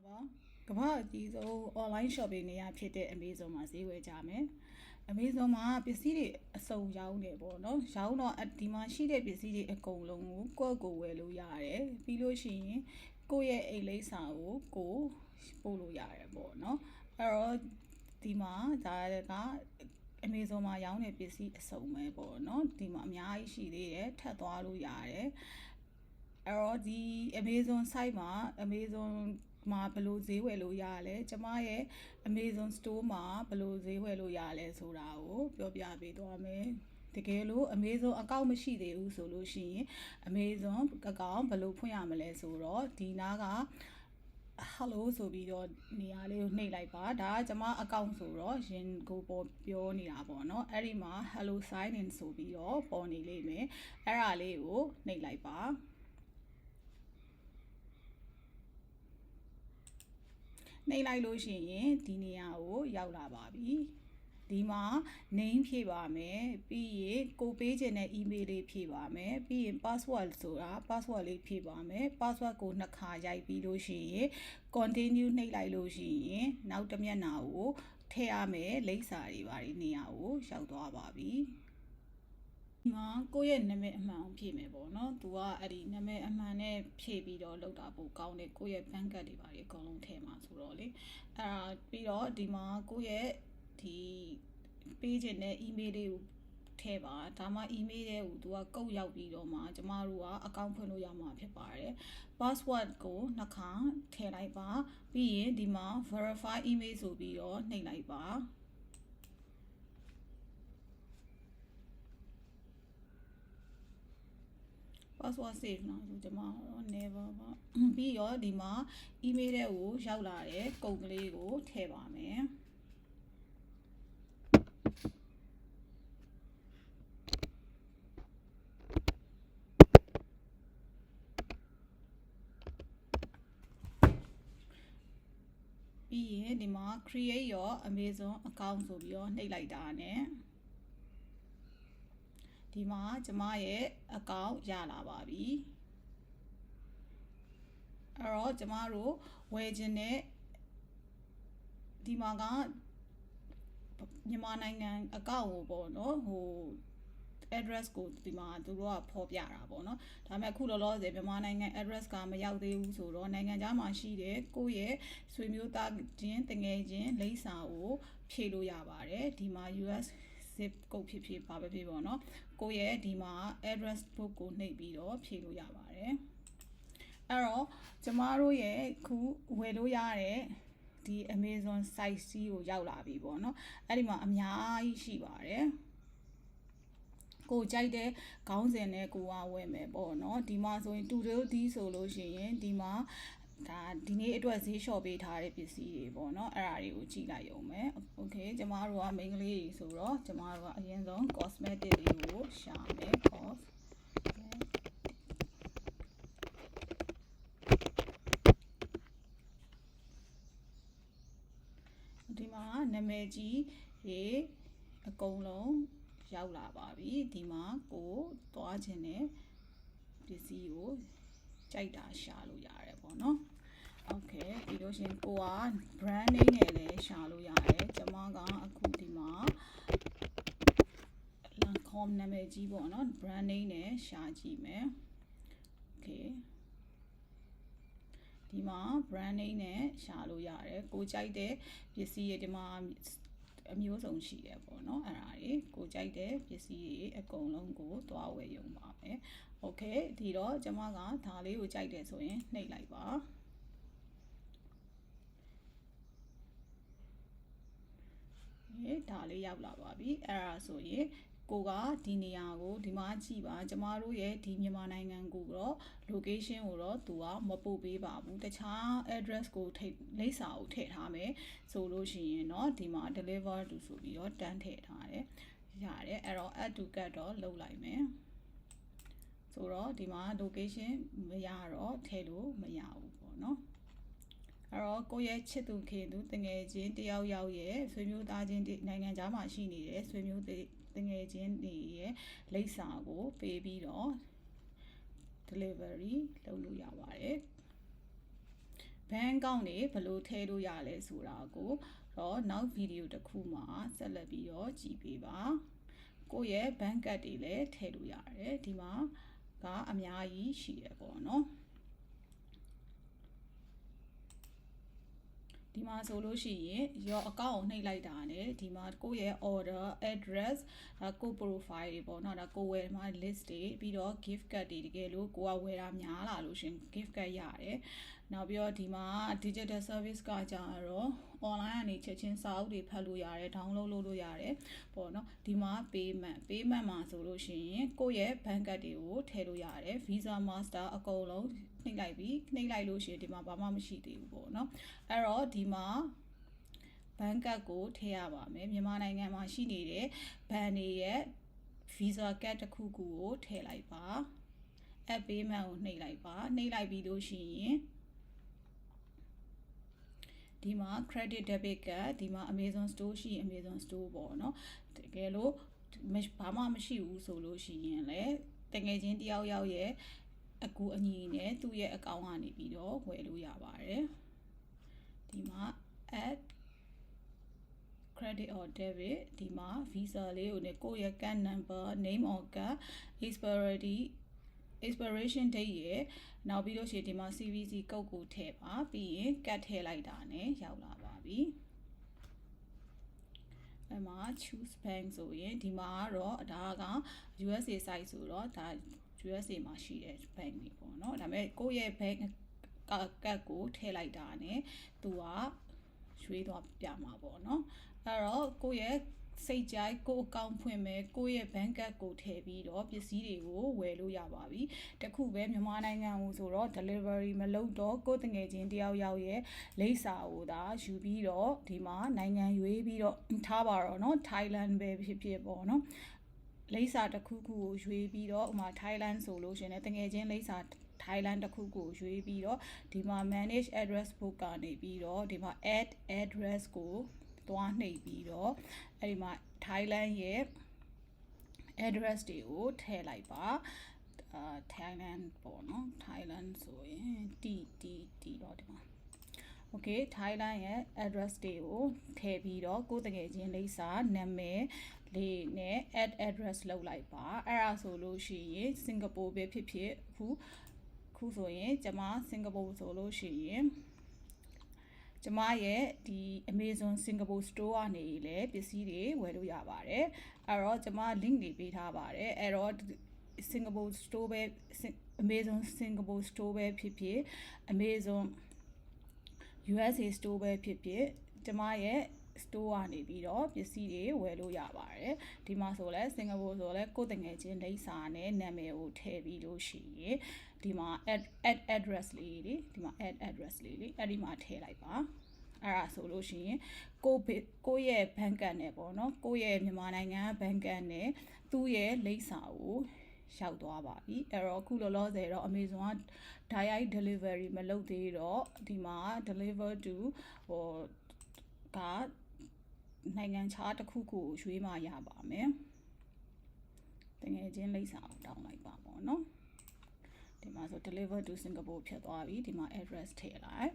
ပါကမ္ဘာအကြီးဆုံး online shopping နေရာဖြစ်တဲ့ Amazon မှာဈေးဝယ်ကြမယ် Amazon မှာပစ္စည်းတွေအစုံရောင်းနေပေါ့နော်ရောင်းတော့ဒီမှာရှိတဲ့ပစ္စည်းတွေအကုန်လုံးကိုကိုယ်ဝယ်လို့ရတယ်ပြီးလို့ရှိရင်ကိုယ့်ရဲ့အိတ်လိပ်စာကိုပို့လို့ရတယ်ပေါ့နော်အဲ့တော့ဒီမှာဒါက Amazon မှာရောင်းတဲ့ပစ္စည်းအစုံပဲပေါ့နော်ဒီမှာအများကြီးရှိသေးတယ်ထပ်သွားလို့ရတယ်အဲ့တော့ဒီ Amazon site မှာ Amazon မှာဘယ်လိုဈေးဝယ်လို့ရလဲကျမရဲ့ Amazon store မှာဘယ်လိုဈေးဝယ်လို့ရလဲဆိုတာကိုပြောပြပေးသွားမယ်တကယ်လို့ Amazon account မရှိသေးဘူးဆိုလို့ရှိရင် Amazon account ဘယ်လိုဖွင့်ရမလဲဆိုတော့ဒီနားက hello ဆိုပြီးတော့နေရာလေးကိုနှိပ်လိုက်ပါဒါကကျွန်မ account ဆိုတော့ရင်ကိုပေါ်ပြောနေတာပေါ့နော်အဲ့ဒီမှာ hello sign in ဆိုပြီးတော့ပေါ်နေလိမ့်မယ်အဲ့ဒါလေးကိုနှိပ်လိုက်ပါနှိပ်လိုက်လို့ရှိရင်ဒီနေရာကိုရောက်လာပါပြီဒီမှာ name ဖြည့်ပါမယ်ပြီးရင်ကိုပေးခြင်းတဲ့ email လေးဖြည့်ပါမယ်ပြီးရင် password ဆိုတာ password လေးဖြည့်ပါမယ် password ကိုနှစ်ခါရိုက်ပြီးလို့ရှိရင် continue နှိပ်လိုက်လို့ရှိရင်နောက်တစ်မျက်နှာကိုထည့်ရမယ်လိပ်စာတွေပါနေရာကိုရောက်သွားပါပြီဒီမှာကိုယ့်ရဲ့နာမည်အမှန်ကိုဖြည့်မယ်ပေါ့နော်သူကအဲ့ဒီနာမည်အမှန်နဲ့ဖြည့်ပြီးတော့လောက်တာပိုကောင်းတယ်ကိုယ့်ရဲ့ bank card တွေပါအကုန်လုံးထည့်မှာဆိုတော့လေအဲ့ဒါပြီးတော့ဒီမှာကိုယ့်ရဲ့ဒီပေးခြင်းတဲ့ email လေးကိုထည့်ပါဒါမှ email တဲ့ကိုသူကကုတ်ရောက်ပြီးတော့မှကျမတို့က account ဖွင့်လို့ရမှာဖြစ်ပါတယ် password ကိုနှစ်ခါထည့်လိုက်ပါပြီးရင်ဒီမှာ verify email ဆိုပြီးတော့နှိပ်လိုက်ပါpassword save နော်ဆိုကျွန်မတော့ never ပါပြီးတော့ဒီမှာ email တဲ့ကိုရောက်လာတဲ့ကုတ်ကလေးကိုထည့်ပါမယ်ပြီးရင်ဒီမှာ create your Amazon account ဆိုပြီးတော့နှိပ်လိုက်တာ ਨੇ ဒီမှာကျမရဲ့ account ရလာပါပြီအဲ့တော့ကျမတို့ဝယ်ခြင်းနဲ့ဒီမှာကမြန်မာနိုင်ငံ account ကိုပေါ့နော်ဟို address ကိုဒီမှာသူတို့ကဖော်ပြတာပေါ့နော်ဒါပေမဲ့အခုလောလောဆယ်မြန်မာနိုင်ငံ address ကမရောက်သေးဘူးဆိုတော့နိုင်ငံခြားမှာရှိတဲ့ကိုယ့်ရဲ့ဆွေမျိုးသားချင်းတငယ်ချင်းလိပ်စာကိုဖြည့်လို့ရပါတယ်ဒီမှာ US zip code ဖြစ်ပါပဲဖြစ်ပေါ့နော်ကိုယ့်ရဲ့ဒီမှာ address book ကိုနှိပ်ပြီးတော့ဖြည့်လို့ရပါတယ်အဲ့တော့ကျမတို့ရဲ့ခုဝယ်လို့ရတဲ့ဒီ Amazon site ကြီးကိုရောက်လာပြီပေါ့နော်အဲ့ဒီမှာအများကြီးရှိပါတယ်ကိုကြိုက်တဲ့ခေါင်းစဉ်နဲ့ကိုကဝယ်မယ်ပေါ့နော်ဒီမှာဆိုရင်တူတိုးဒီဆိုလို့ရှိရင်ဒီမှာဒါဒီနေ့အတွက်ဈေးလျှော့ပေးထားတဲ့ပစ္စည်းတွေပေါ့နော်အဲ့ဒါတွေကိုကြည့်လိုက်ရုံပဲโอเคကျမတို့က main ကလေးတွေဆိုတော့ကျမတို့ကအရင်ဆုံး cosmetic တွေကိုရှာမယ် cosဒီမှာနာမည်ကြီးတွေအကုန်လုံးရောက်လာပါပြီဒီမှာကိုသွားခြင်းနဲ့ပစ္စည်းကိုကြိုက်တာရှာလို့ရတယ်ပေါ့နော်โอเคပြီးလို့ရှင်ကိုက brand name နဲ့လည်းရှာလို့ရတယ်ကျွန်မကအခုဒီမှာ Lancome နာမည်ကြီးပေါ့နော် brand name နဲ့ရှာကြည့်မယ်โอเคဒီမှာ brand name နဲ့ရှာလို့ရတယ်ကိုကြိုက်တဲ့ပစ္စည်းတွေဒီမှာအမျိုးစုံရှိတယ်ပေါ့နော်အဲ့ဒါတွေကိုကြိုက်တဲ့ပစ္စည်းတွေအကုန်လုံးကိုသွားဝယ်ရုံပါပဲโอเคဒီတော့ကျွန်မကဒါလေးကိုကြိုက်တယ်ဆိုရင်နှိပ်လိုက်ပါဒါလေးရောက်လာပါပြီအဲ့ဒါဆိုရင်ကိုကဒီနေရာကိုဒီမှာကြည့်ပါကျမတို့ရဲ့ဒီမြန်မာနိုင်ငံကိုတော့ location ကိုတော့သူကမပို့ပေးပါဘူးတခြား address ကိုလိပ်စာကိုထည့်ထားမယ်ဆိုလို့ရှိရင်เนาะဒီမှာ deliver to ဆိုပြီးတော့တန်းထည့်ထားတယ်ရတယ်အဲ့တော့ add to cart တော့လုပ်လိုက်မယ်ဆိုတော့ဒီမှာ location မရတော့ထည့်လို့မရဘူးပေါ့เนาะအဲ့တော့ကိုယ့်ရဲ့ချစ်သူခင်သူတငယ်ချင်းတယောက်ယောက်ရဲ့ဆွေမျိုးသားချင်းနိုင်ငံခြားမှာရှိနေတဲ့ဆွေမျိုးတငယ်ချင်းတွေရဲ့လိပ်စာကိုပေးပြီးတော့ delivery လုပ်လို့ရပါတယ် bank account တွေဘယ်လိုထည့်လို့ရလဲဆိုတာကိုတော့နောက်ဗီဒီယိုတစ်ခုမှာဆက်လက်ပြီးတော့ကြည့်ပေးပါကိုယ့်ရဲ့ bank card တွေလည်းထည့်လို့ရတယ်ဒီမှာကအများကြီးရှိရပေါ့နော်ဒီမှာဆိုလို့ရှိရင် your account ကိုနှိပ်လိုက်တာနဲ့ဒီမှာကိုယ့်ရဲ့ order address ကို profile တွေပေါ့နော်ဒါကိုဝယ်မှာ list တွေပြီးတော့ gift card တွေတကယ်လို့ကိုကဝယ်တာများလာလို့ရှင် gift card ရတယ်နောက်ပြီးတော့ဒီမှာ digital service ကကြတော့ online ကနေချက်ချင်းစာအုပ်တွေဖတ်လို့ရတယ် download လုပ်လို့ရတယ်ပေါ့နော်ဒီမှာ payment မှာဆိုလို့ရှိရင်ကိုယ့်ရဲ့ bank card တွေကိုထည့်လို့ရတယ် Visa Master အကုန်လုံးနှိပ်လိုက်လို့ရှိရင်ဒီမှာဘာမှမရှိသေးဘူးပေါ့နော်အဲ့တော့ဒီမှာ bank card ကိုထည့်ရပါမယ်မြန်မာနိုင်ငံမှာရှိနေတဲ့ဘဏ်တွေရဲ့ Visa card တစ်ခုခုကိုထည့်လိုက်ပါ app payment ကိုနှိပ်လိုက်ပါနှိပ်လိုက်ပြီးလို့ရှိရင်ဒီမှာ credit debit card ဒီမှာ Amazon Store ရှိရင် Amazon Store ပေါ့နော်တကယ်လို့ဘာမှမရှိဘူးဆိုလို့ရှိရင်လည်းတကယ်ချင်းတယောက်ရဲ့အကူအညီနဲ့သူ့ရဲ့အကောင့်ကနေပြီးတော့ဝယ်လို့ရပါတယ်ဒီမှာ add credit or debit ဒီမှာ visa လေးကိုနဲ့ကိုယ့်ရဲ့ card number name or card expiration date ရယ်နောက်ပြီးလို့ရှိရင်ဒီမှာ CVC ကုတ်ကိုထည့်ပါပြီးရင် card ထည့်လိုက်တာနဲ့ရောက်လာပါပြီအဲ့မှာ choose bank ဆိုရင်ဒီမှာကတော့ဒါက USA site ဆိုတော့ဒါ USA မှာရှိတဲ့ bank တွေပေါ့နော်ဒါပေမဲ့ကိုယ့်ရဲ့ bank ကတ်ကိုထည့်လိုက်တာနဲ့သူကရွှေ့သွားပြမှာပေါ့နော်အဲ့တော့ကိုယ့်ရဲ့စိတ်ကြိုက်ကိုအကောင့်ဖွင့်မယ်ကိုယ့်ရဲ့ bank card ကိုထည့်ပြီးတော့ပစ္စည်းတွေကိုဝယ်လို့ရပါပြီတခုပဲမြန်မာနိုင်ငံကိုဆိုတော့ delivery မလုပ်တော့ကိုယ်တငယ်ချင်းတယောက်ရဲ့လိပ်စာကိုဒါယူပြီးတော့ဒီမှာနိုင်ငံရွေးပြီးတော့ထားပါတော့เนาะ Thailand ပဲဖြစ်ဖြစ်ပေါ့เนาะလိပ်စာတစ်ခုခုကိုရွေးပြီးတော့ဥမာ Thailand ဆိုလို့ရှင်လည်းတငယ်ချင်းလိပ်စာThailand တစ်ခုကိုရွေးပြီးတော့ဒီမှာ manage address book ကနေပြီးတော့ဒီမှာ add address ကိုသွားနှိပ်ပြီးတော့အဲ့ဒီမှာ Thailand ရဲ့ address တွေကိုထည့်လိုက်ပါThailand ပေါ့နော် Thailand ဆိုရင်tတော့ဒီမှာ Okay Thailand ရဲ့ address တွေကိုထည့်ပြီးတော့ကိုယ်တကယ်ချင်းလိပ်စာနာမည်လေးနဲ့ add address လုပ်လိုက်ပါအဲ့ဒါဆိုလို့ရှိရင်စင်ကာပူပဲဖြစ်ဖြစ်ခုဆိုရင်ကျွန်မစင်ကာပူဆိုလို့ရှိရင်ကျမရဲ့ဒီ Amazon Singapore Store ကနေလည်းပစ္စည်းတွေဝယ်လို့ရပါတယ်အဲ့တော့ကျမ link တွေပေးထားပါတယ်အဲ့တော့ Singapore Store ပဲ Amazon Singapore Store ပဲဖြစ်ဖြစ် Amazon USA Store ပဲဖြစ်ဖြစ်ကျမရဲ့ store ကနေပြီးတော့ပစ္စည်းတွေဝယ်လို့ရပါတယ်ဒီမှာဆိုလဲစင်ကာပူဆိုလဲကိုယ်တငယ်ချင်းလိပ်စာနဲ့နာမည်ကိုထည့်ပြီးလို့ရှိရင်ဒီမှာ add address လေးတွေဒီမှာ add address လေးလေအဲ့ဒီမှာထည့်လိုက်ပါအဲ့ဒါဆိုလို့ရှိရင်ကိုရဲ့ bank card နဲ့ပေါ့နော်ကိုရဲ့မြန်မာနိုင်ငံဘဏ်ကတ်နဲ့သူ့ရဲ့လိပ်စာကိုရောက်သွားပါပြီအဲ့တော့အခုလောလောဆယ်တော့ Amazon က direct delivery မလုပ်သေးတော့ဒီမှာ deliver to ကနိုင်ငံခြားတစ်ခုခုကိုရွေးမှရပါမယ်တကယ်ချင်းလိပ်စာကိုတောင်းလိုက်ပါပေါ့နော်ဒီမှာဆို deliver to Singapore ဖြစ်သွားပြီဒီမှာ address ထည့်လိုက်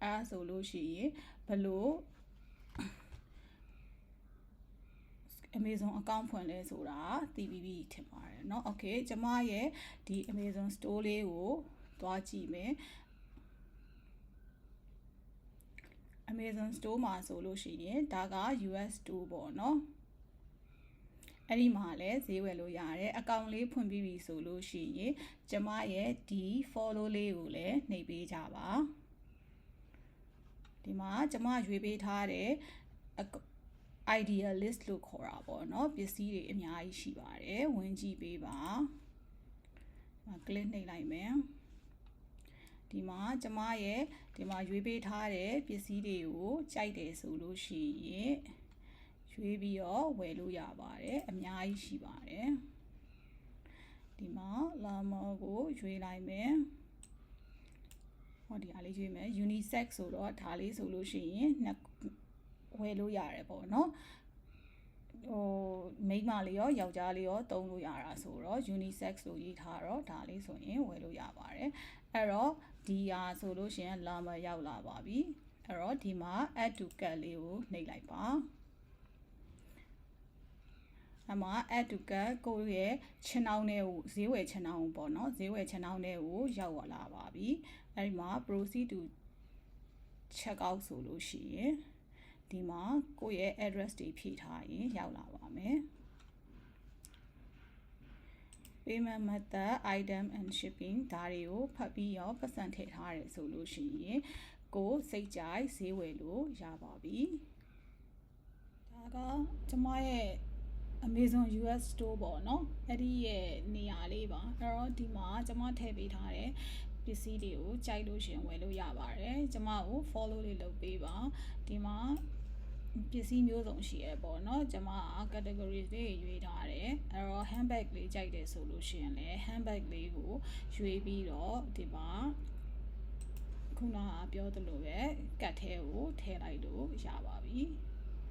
အဲ့ဆိုလို့ရှိရင်ဘလို့ Amazon account ဖွင့်လဲဆိုတာသိပြီးပြီထင်ပါတယ်เนาะ Okay ကျမရဲ့ဒီ Amazon store လေးကိုသွားကြည့်မယ်Amazon Store မှာဆိုလို့ရှိရင်ဒါက US Store ပေါ့နော်အဲ့ဒီမှာလည်းဈေးဝယ်လို့ရတယ်အကောင့်လေးဖွင့်ပြီးပြီဆိုလို့ရှိရင်ကျမရဲ့ဒီ follow လေးကိုလည်းနှိပ်ပေးကြပါဒီမှာကျမရွေးပေးထားတဲ့ idea list လို့ခေါ်တာပေါ့နော်ပစ္စည်းတွေအများကြီးရှိပါတယ်ဝင်ကြည့်ပေးပါclick နှိပ်လိုက်မယ်ဒီမှာကျမရဲ့ဒီမှာရွေးပေးထားတဲ့ပစ္စည်းတွေကိုကြိုက်တယ်ဆိုလို့ရှိရင်ရွေးပြီးတော့ဝယ်လို့ရပါတယ်အများကြီးရှိပါတယ်ဒီမှာလာမောကိုရွေးလိုက်မယ်ဟောဒီအားလေးရွေးမယ် unisex ဆိုတော့ဒါလေးဆိုလို့ရှိရင်ဝယ်လို့ရတယ်ပေါ့နော် မိန်းမလေးရောယောက်ျားလေးရောသုံးလို့ရတာဆိုတော့ unisex လို့ရေးထားတော့ဒါလေးဆိုရင်ဝယ်လို့ရပါတယ်အဲ့တော့ဒီဟာဆိုလို့ရှိရင်လာမရောက်လာပါပြီအဲ့တော့ဒီမှာ add to cart လေးကိုနှိပ်လိုက်ပါအမ add to cart ကိုရဲ့ channel နဲ့ကိုဈေးဝယ် channel ပေါ့နော်ဈေးဝယ် channel နဲ့ကိုရောက်လာပါပြီအဲ့ဒီမှာ proceed to check out ဆိုလို့ရှိရင်ဒီမှာကိုယ့်ရဲ့ address တွေဖြည့်ထားရင်ရောက်လာပါမယ် payment method item and shipping ဒါတွေကိုဖတ်ပြီးရောပတ်စံထည့်ထားတယ်ဆိုလို့ရှိရင်ကိုစိတ်ကြိုက်ဈေးဝယ်လို့ရပါပြီဒါကကျွန်မရဲ့ Amazon US store ပေါ့နော်အဲ့ဒီရဲ့နေရာလေးပါအဲ့တော့ဒီမှာကျွန်မထည့်ပေးထားတဲ့ပစ္စည်းတွေကိုကြိုက်လို့ရှင်ဝယ်လို့ရပါတယ်ကျွန်မကို follow လေးလုပ်ပေးပါဒီမှာပစ္စည်းမျိုးစုံရှိရပေါ့เนาะကျွန်မ category လေးရွေးထားတယ်အဲ့တော့ handbag လေးကြိုက်တယ်ဆိုလို့ရှိရင်လည်း handbag လေးကိုရွေးပြီးတော့ဒီမှာခုနကပြောသလိုပဲကတ်ထဲကိုထည့်လိုက်လို့ရပါပြီ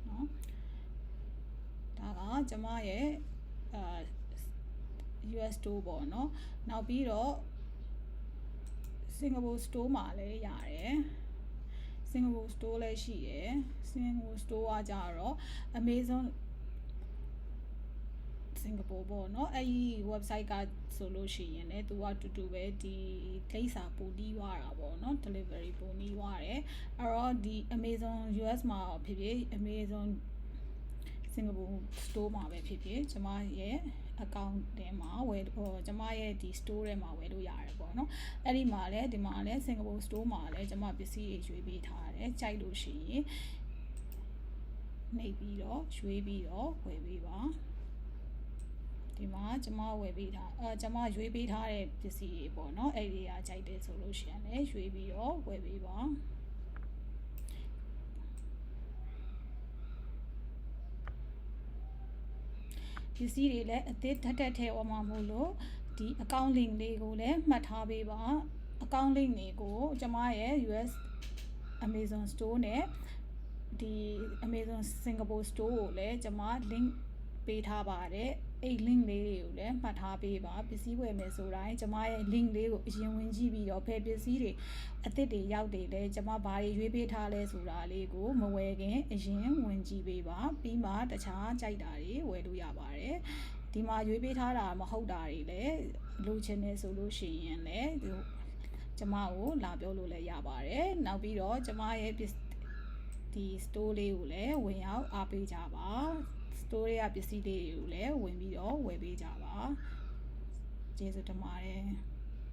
เนาะဒါကကျွန်မရဲ့ US store ပေါ့เนาะနောက်ပြီးတော့ Singapore store မှာလည်းရတယ် Singapore store လည်းရှိရယ် Singapore store ကကြတော့ Amazon Singapore ပေါ့เนาะအဲ့ဒီ website ကဆိုလို့ရှိရင်လည်းသူကတူတူပဲဒီလိပ်စာပို့ပြီးွားတာပေါ့เนาะ delivery ပို့ပြီးွားတယ်အဲ့တော့ဒီ Amazon US မှာဖြစ်ဖြစ် Amazon Singapore store မှာပဲဖြစ်ဖြစ်ကျမရဲ့ account ထဲမှာဝယ်ကျမရဲ့ဒီ store ထဲမှာဝယ်လို့ရတယ်ပေါ့နော်အဲ့ဒီမှာလည်းဒီမှာလည်း Singapore store မှာလည်းကျမပစ္စည်းတွေရွေးပေးထားတယ်ကြိုက်လို့ရှိရင်နှိပ်ပြီးတော့ရွေးပြီးတော့ဝယ်ပေးပါဒီမှာကျမဝယ်ပေးထားကျမရွေးပေးထားတဲ့ပစ္စည်းတွေပေါ့နော်အဲ့ဒီကကြိုက်တယ်ဆိုလို့ရှိရင်လည်းရွေးပြီးတော့ဝယ်ပေးပါပစ္စည်းတွေလည်းအသစ်တက်ထဲဝမှာမို့လို့ဒီ account link လေးကိုလည်းမှတ်ထားပေးပါ account link တွေကိုကျမရဲ့ US Amazon store နဲ့ဒီ Amazon Singapore store ကိုလည်းကျမ link ပေးထားပါတယ်အဲ့ link လေးတွေကိုလည်းမှတ်ထားပေးပါပစ္စည်းဝယ်မယ်ဆိုတိုင်းကျမရဲ့ link လေးကိုအရင်ဝင်ကြည့်ပြီးတော့ဖယ်ပစ္စည်းတွေအသစ်တွေရောက်တယ်လေကျမဘာတွေရွေးပေးထားလဲဆိုတာလေးကိုမဝယ်ခင်အရင်ဝင်ကြည့်ပေးပါပြီးမှတခြားကြိုက်တာတွေဝယ်လို့ရပါတယ်ဒီမှာရွေးပေးထားတာမဟုတ်တာတွေလည်းလိုချင်နေဆိုလို့ရှိရင်လည်းကျမကိုလာပြောလို့လည်းရပါတယ်နောက်ပြီးတော့ကျမရဲ့ဒီ store လေးကိုလည်းဝင်ရောက်အားပေးကြပါstore ရပစ္စည်းတွေကိုလည်းဝင်ပြီးတော့ဝယ်ပေးကြပါကျေးဇူးတင်ပါတယ်